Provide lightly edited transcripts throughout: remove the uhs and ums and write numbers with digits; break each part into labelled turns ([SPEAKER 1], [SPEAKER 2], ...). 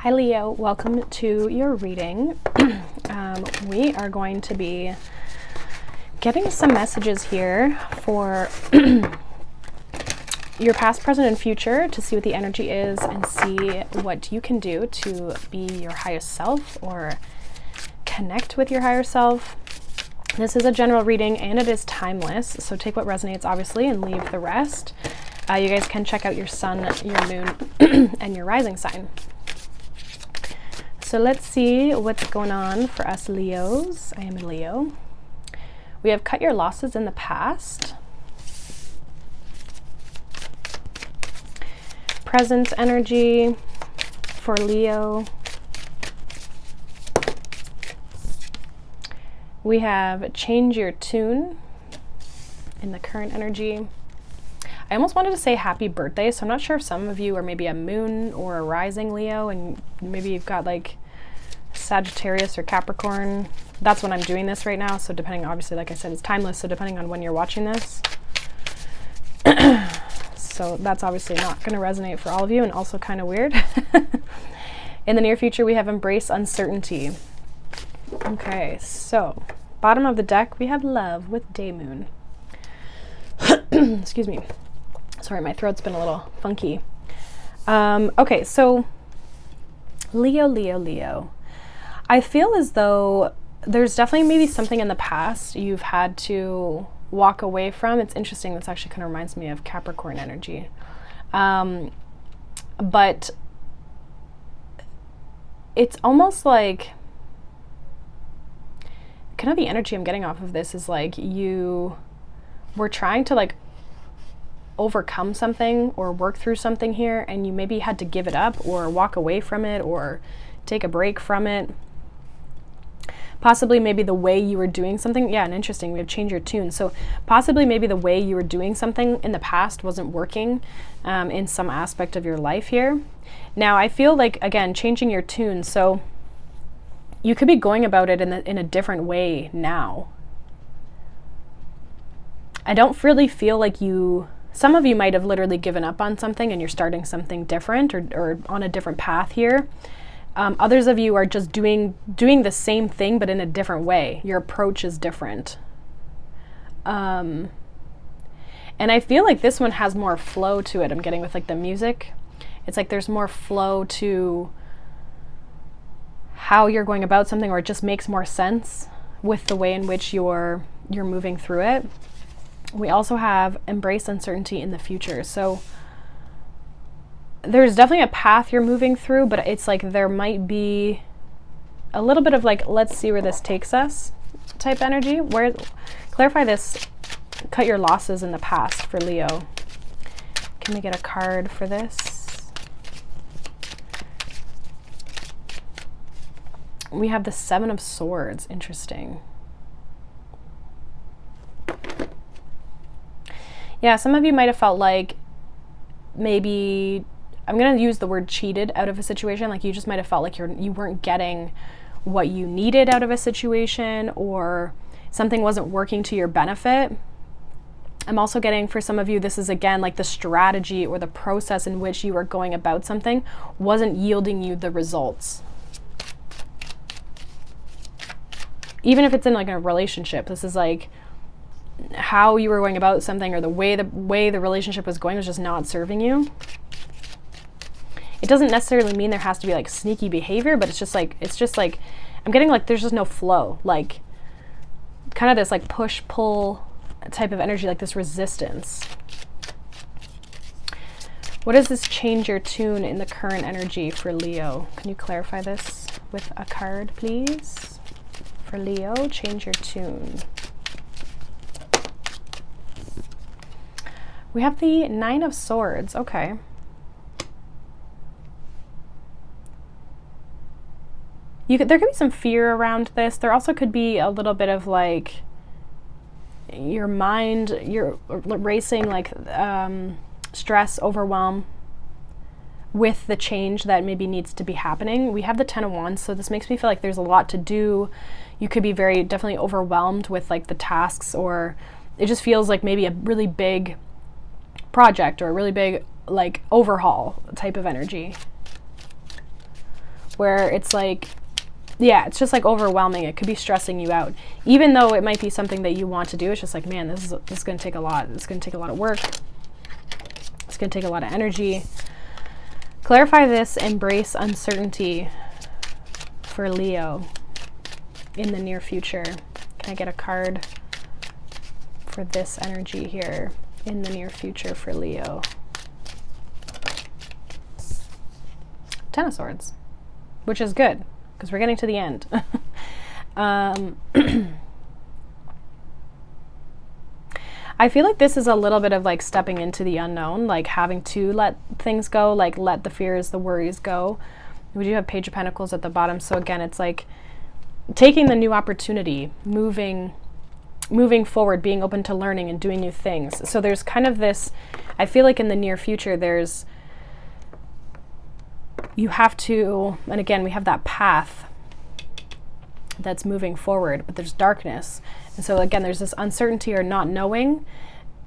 [SPEAKER 1] Hi Leo, welcome to your reading. We are going to be getting some messages here for your past, present, and future to see what the energy is and see what you can do to be your highest self or connect with your higher self. This is a general reading and it is timeless, so take what resonates obviously and leave the rest. You guys can check out your sun, your moon, and your rising sign. So let's see what's going on for us Leos. I am a Leo. We have cut your losses in the past. Present energy for Leo. We have change your tune in the current energy. I almost wanted to say happy birthday, so I'm not sure if some of you are maybe a moon or a rising Leo, and maybe you've got like Sagittarius or Capricorn. That's when I'm doing this right now, so depending, obviously, like I said, it's timeless, so depending on when you're watching this. So that's obviously not going to resonate for all of you, and also kind of weird. In the near future, we have embrace uncertainty. Okay, so bottom of the deck, we have love with day moon. Excuse me. Sorry, my throat's been a little funky. Okay, so Leo. I feel as though there's definitely maybe something in the past you've had to walk away from. It's interesting. This actually kind of reminds me of Capricorn energy. But it's almost like kind of the energy I'm getting off of this is like you were trying to like overcome something or work through something here, and you maybe had to give it up or walk away from it or take a break from it. Possibly maybe the way you were doing something. Yeah, and interesting, we have changed your tune. So possibly maybe the way you were doing something in the past wasn't working in some aspect of your life here. Now I feel like, again, changing your tune. So you could be going about it in a different way now. I don't really feel like some of you might have literally given up on something and you're starting something different or on a different path here. Others of you are just doing the same thing, but in a different way. Your approach is different. And I feel like this one has more flow to it. I'm getting with like the music. It's like there's more flow to how you're going about something, or it just makes more sense with the way in which you're moving through it. We also have embrace uncertainty in the future. So there's definitely a path you're moving through, but it's like there might be a little bit of like, let's see where this takes us type energy. Clarify this, cut your losses in the past for Leo. Can we get a card for this? We have the Seven of Swords. Interesting. Yeah, some of you might have felt like maybe, I'm going to use the word cheated out of a situation. Like you just might have felt like you weren't getting what you needed out of a situation, or something wasn't working to your benefit. I'm also getting, for some of you, this is again like the strategy or the process in which you were going about something wasn't yielding you the results. Even if it's in like a relationship, this is like how you were going about something, or the way the relationship was going was just not serving you. It doesn't necessarily mean there has to be like sneaky behavior, but it's just like I'm getting like there's just no flow, like kind of this like push pull type of energy, like this resistance. What does this change your tune in the current energy for Leo? Can you clarify this with a card, please? For Leo, change your tune. We have the Nine of Swords. Okay. There could be some fear around this. There also could be a little bit of like your mind, you're racing, like stress, overwhelm with the change that maybe needs to be happening. We have the Ten of Wands, so this makes me feel like there's a lot to do. You could be very definitely overwhelmed with like the tasks, or it just feels like maybe a really big project or a really big like overhaul type of energy. where it's like, yeah, it's just like overwhelming. It could be stressing you out. Even though it might be something that you want to do, it's just like, man, this is going to take a lot. It's going to take a lot of work. It's going to take a lot of energy. Clarify this, embrace uncertainty for Leo in the near future. Can I get a card for this energy here in the near future for Leo? Ten of Swords, which is good because we're getting to the end. I feel like this is a little bit of like stepping into the unknown, like having to let things go, like let the fears, the worries go. We do have Page of Pentacles at the bottom. So again, it's like taking the new opportunity, moving forward, being open to learning and doing new things. So there's kind of this, I feel like in the near future, you have to, and again, we have that path that's moving forward, but there's darkness. And so again, there's this uncertainty or not knowing,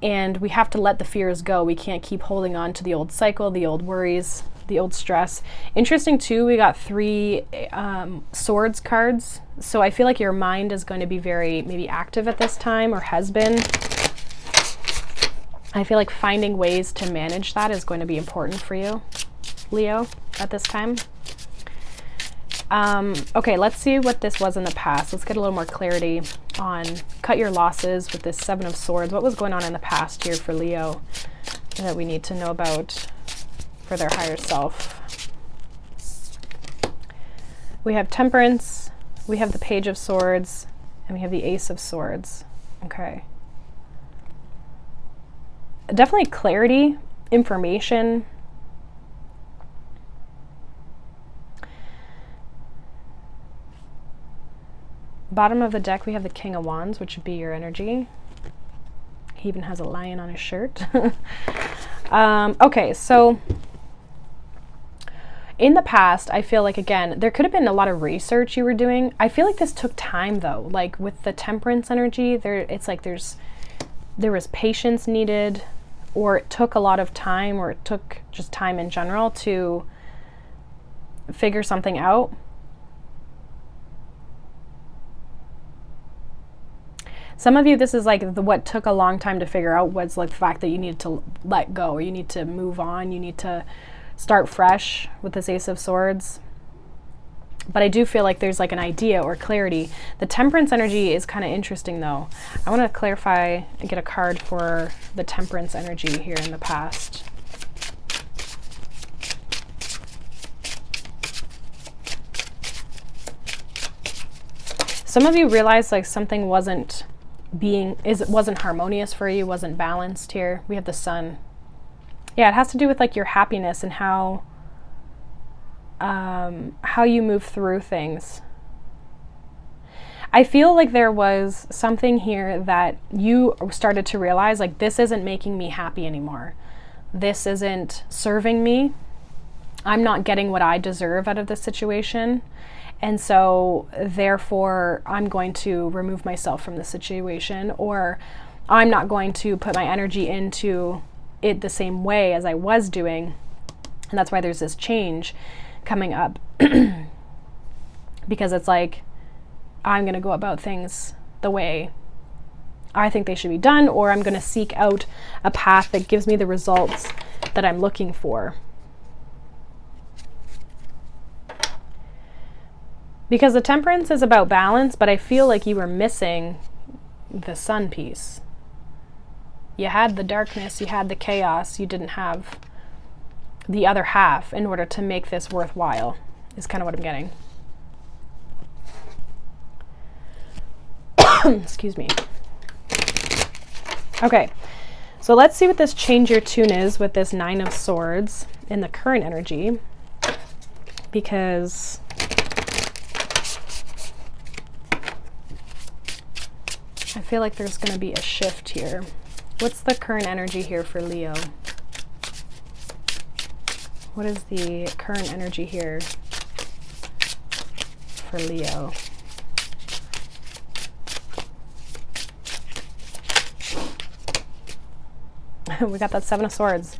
[SPEAKER 1] and we have to let the fears go. We can't keep holding on to the old cycle, the old worries, the old stress. Interesting too, we got 3 swords cards. So I feel like your mind is going to be very maybe active at this time, or has been. I feel like finding ways to manage that is going to be important for you, Leo, at this time. Okay, let's see what this was in the past. Let's get a little more clarity on cut your losses with this 7 of Swords. What was going on in the past here for Leo that we need to know about for their higher self? We have Temperance, we have the Page of Swords, and we have the Ace of Swords. Okay. Definitely clarity, information. Bottom of the deck, we have the King of Wands, which would be your energy. He even has a lion on his shirt. Okay, so in the past, I feel like, again, there could have been a lot of research you were doing. I feel like this took time, though. Like with the Temperance energy, it's like there was patience needed, or it took a lot of time, or it took just time in general to figure something out. Some of you, this is like what took a long time to figure out was like the fact that you needed to let go, or you need to move on, you need to start fresh with this Ace of Swords. But I do feel like there's like an idea or clarity. The Temperance energy is kind of interesting though. I want to clarify and get a card for the Temperance energy here in the past. Some of you realize like something wasn't harmonious for you, wasn't balanced here. We have the Sun. Yeah, it has to do with like your happiness and how you move through things. I feel like there was something here that you started to realize, like, this isn't making me happy anymore. This isn't serving me. I'm not getting what I deserve out of this situation. And so therefore I'm going to remove myself from the situation, or I'm not going to put my energy into it the same way as I was doing. And that's why there's this change coming up. Because it's like, I'm going to go about things the way I think they should be done, or I'm going to seek out a path that gives me the results that I'm looking for. Because the Temperance is about balance, but I feel like you were missing the Sun piece. You had the darkness, you had the chaos, you didn't have the other half in order to make this worthwhile, is kind of what I'm getting. Excuse me. Okay, so let's see what this change your tune is with this 9 of Swords in the current energy, because I feel like there's going to be a shift here. What's the current energy here for Leo? What is the current energy here for Leo? We got that 7 of Swords.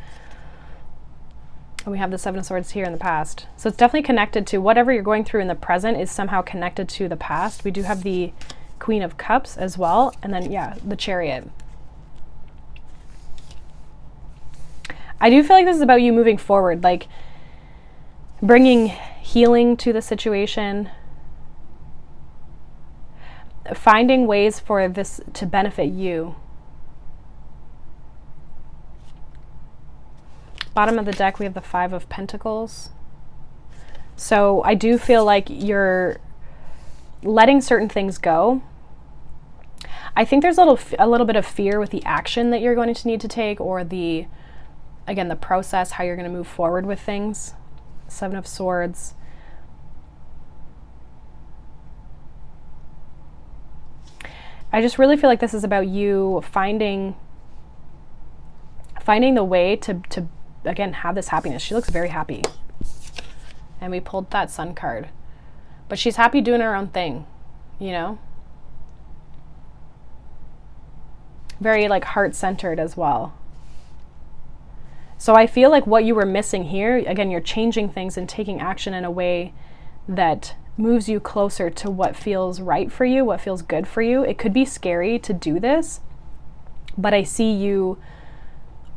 [SPEAKER 1] And we have the Seven of Swords here in the past. So it's definitely connected to whatever you're going through in the present is somehow connected to the past. We do have the Queen of Cups as well. And then, yeah, the Chariot. I do feel like this is about you moving forward, like bringing healing to the situation, finding ways for this to benefit you. Bottom of the deck, we have the Five of Pentacles. So I do feel like you're letting certain things go. I think there's a little bit of fear with the action that you're going to need to take, or the, again, the process, how you're going to move forward with things. Seven of Swords. I just really feel like this is about you finding the way to again, have this happiness. She looks very happy. And we pulled that Sun card. But she's happy doing her own thing, you know? Very like heart-centered as well. So I feel like what you were missing here, again, you're changing things and taking action in a way that moves you closer to what feels right for you, what feels good for you. It could be scary to do this, but I see you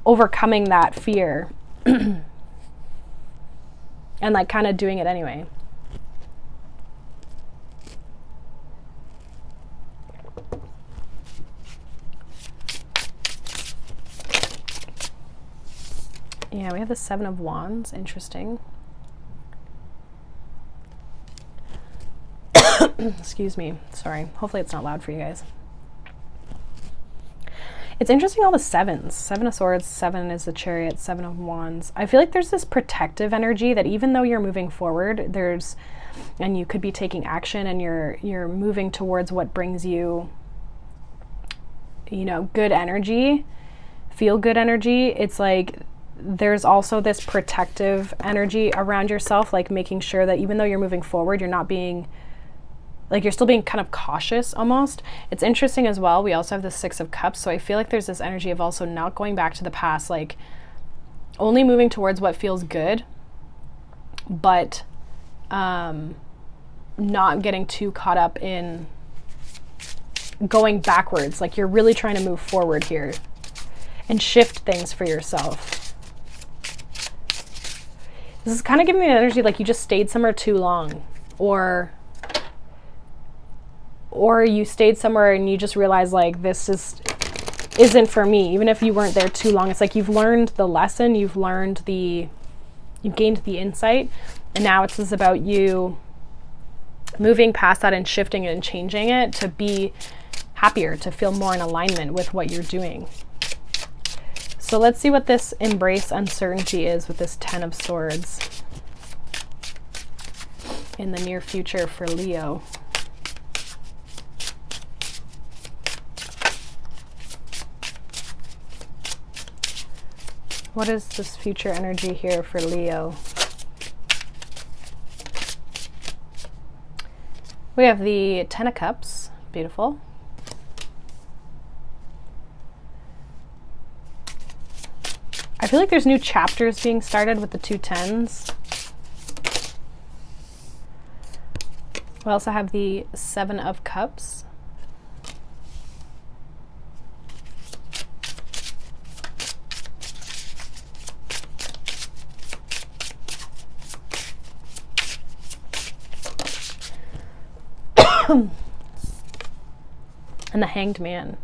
[SPEAKER 1] overcoming that fear and like kind of doing it anyway. Yeah, we have the Seven of Wands. Interesting. Excuse me. Sorry. Hopefully it's not loud for you guys. It's interesting, all the sevens. Seven of Swords, seven is the Chariot, Seven of Wands. I feel like there's this protective energy that even though you're moving forward, and you could be taking action, and you're moving towards what brings you, you know, good energy, feel good energy. It's like there's also this protective energy around yourself, like making sure that even though you're moving forward, you're not being, like you're still being kind of cautious almost. It's interesting as well. We also have the Six of Cups. So I feel like there's this energy of also not going back to the past, like only moving towards what feels good, but not getting too caught up in going backwards. Like you're really trying to move forward here and shift things for yourself. This is kind of giving me an energy like you just stayed somewhere too long, or you stayed somewhere and you just realized like this isn't for me. Even if you weren't there too long, it's like you've learned the lesson, you've gained the insight, and now it's just about you moving past that and shifting it and changing it to be happier, to feel more in alignment with what you're doing. So let's see what this embrace uncertainty is with this Ten of Swords in the near future for Leo. What is this future energy here for Leo? We have the Ten of Cups. Beautiful. I feel like there's new chapters being started with the two tens. We also have the Seven of Cups. And the Hanged Man.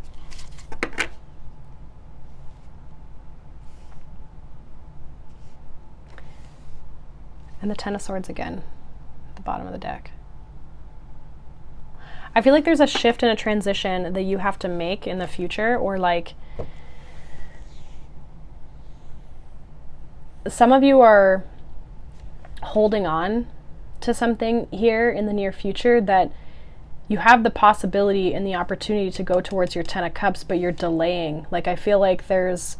[SPEAKER 1] And the Ten of Swords again, at the bottom of the deck. I feel like there's a shift and a transition that you have to make in the future, or like some of you are holding on to something here in the near future that you have the possibility and the opportunity to go towards your Ten of Cups, but you're delaying. Like I feel like there's,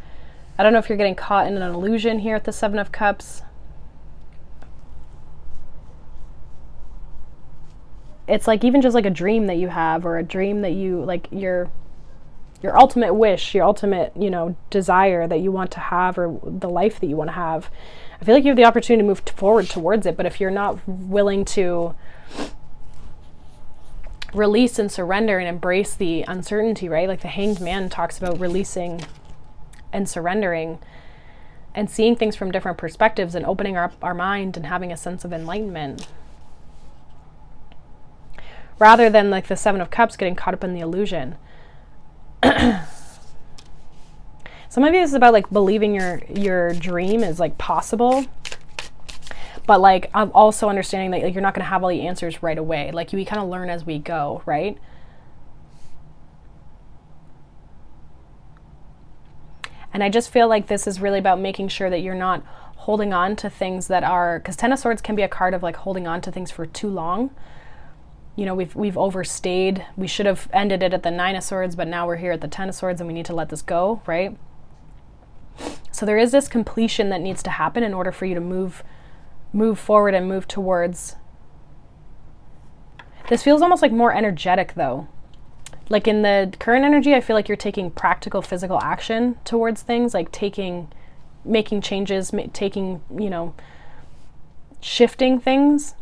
[SPEAKER 1] I don't know if you're getting caught in an illusion here at the Seven of Cups. It's like even just like a dream that you have, or a dream that you like you're your ultimate wish, your ultimate, desire that you want to have, or the life that you want to have. I feel like you have the opportunity to move forward towards it, but if you're not willing to release and surrender and embrace the uncertainty, right? Like the Hanged Man talks about releasing and surrendering and seeing things from different perspectives and opening up our mind and having a sense of enlightenment. Rather than like the Seven of Cups getting caught up in the illusion. Some of you, this is about like believing your dream is like possible. But like, I'm also understanding that like, you're not going to have all the answers right away. Like we kind of learn as we go, right? And I just feel like this is really about making sure that you're not holding on to things that are, because Ten of Swords can be a card of like holding on to things for too long. We've overstayed. We should have ended it at the Nine of Swords, but now we're here at the Ten of Swords and we need to let this go, right? So there is this completion that needs to happen in order for you to move forward and move towards. This feels almost like more energetic though. Like in the current energy, I feel like you're taking practical physical action towards things, like making changes, shifting things.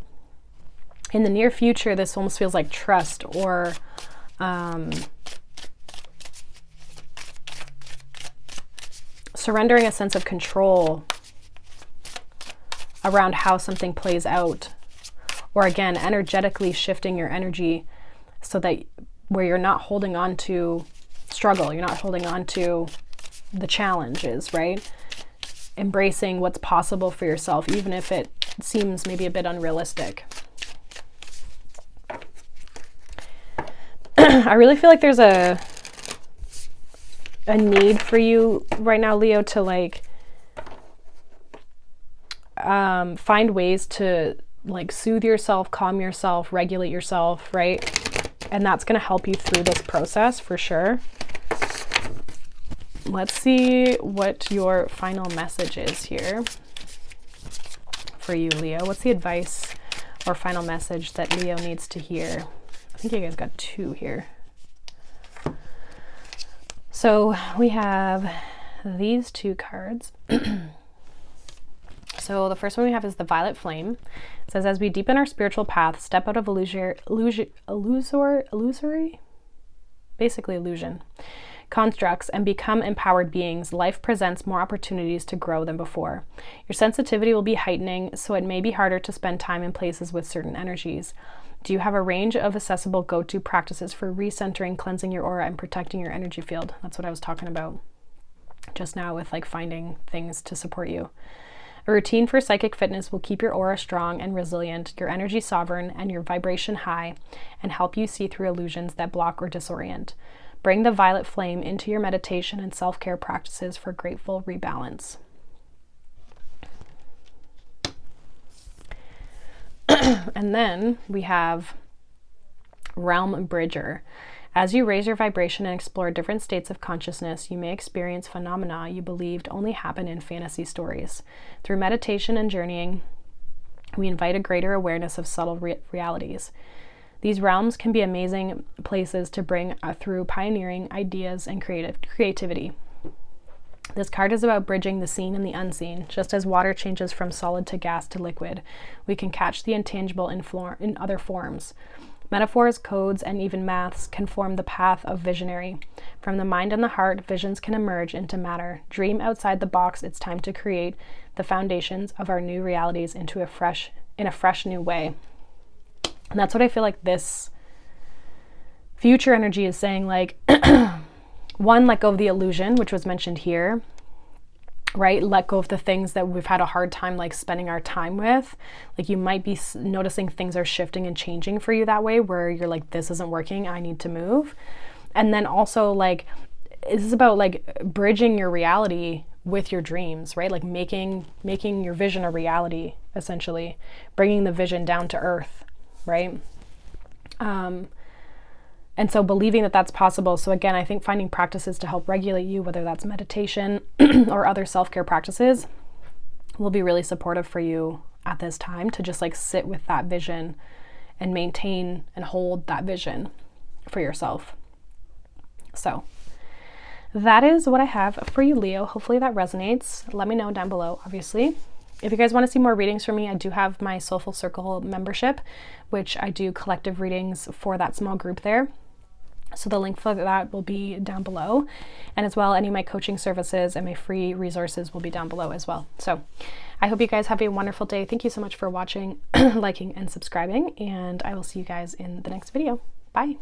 [SPEAKER 1] In the near future, this almost feels like trust or surrendering a sense of control around how something plays out. Or again, energetically shifting your energy so that where you're not holding on to struggle, you're not holding on to the challenges, right? Embracing what's possible for yourself, even if it seems maybe a bit unrealistic. I really feel like there's a need for you right now, Leo, to like find ways to like soothe yourself, calm yourself, regulate yourself, right? And that's going to help you through this process for sure. Let's see what your final message is here for you, Leo. What's the advice or final message that Leo needs to hear? I think you guys got two here. So we have these two cards. So the first one we have is the Violet Flame. It says, as we deepen our spiritual path, step out of illusory, basically illusion, constructs, and become empowered beings, life presents more opportunities to grow than before. Your sensitivity will be heightening, so it may be harder to spend time in places with certain energies. Do you have a range of accessible go-to practices for recentering, cleansing your aura, and protecting your energy field? That's what I was talking about just now with like finding things to support you. A routine for psychic fitness will keep your aura strong and resilient, your energy sovereign, and your vibration high, and help you see through illusions that block or disorient. Bring the violet flame into your meditation and self-care practices for grateful rebalance. And then we have Realm Bridger. As you raise your vibration and explore different states of consciousness, you may experience phenomena you believed only happen in fantasy stories. Through meditation and journeying, we invite a greater awareness of subtle realities. These realms can be amazing places to bring through pioneering ideas and creativity. This card is about bridging the seen and the unseen. Just as water changes from solid to gas to liquid, we can catch the intangible in other forms. Metaphors, codes, and even maths can form the path of visionary. From the mind and the heart, visions can emerge into matter. Dream outside the box. It's time to create the foundations of our new realities in a fresh new way. And that's what I feel like this future energy is saying, like, one, let go of the illusion, which was mentioned here, right? Let go of the things that we've had a hard time like spending our time with. Like you might be noticing things are shifting and changing for you that way, where you're like, this isn't working, I need to move. And then also like, this is about like bridging your reality with your dreams, right? Like making your vision a reality, essentially, bringing the vision down to earth, right? And so believing that that's possible. So again, I think finding practices to help regulate you, whether that's meditation or other self-care practices, will be really supportive for you at this time to just like sit with that vision and maintain and hold that vision for yourself. So that is what I have for you, Leo. Hopefully that resonates. Let me know down below, obviously. If you guys want to see more readings from me, I do have my Soulful Circle membership, which I do collective readings for that small group there. So the link for that will be down below. And as well, any of my coaching services and my free resources will be down below as well. So I hope you guys have a wonderful day. Thank you so much for watching, liking, and subscribing. And I will see you guys in the next video. Bye.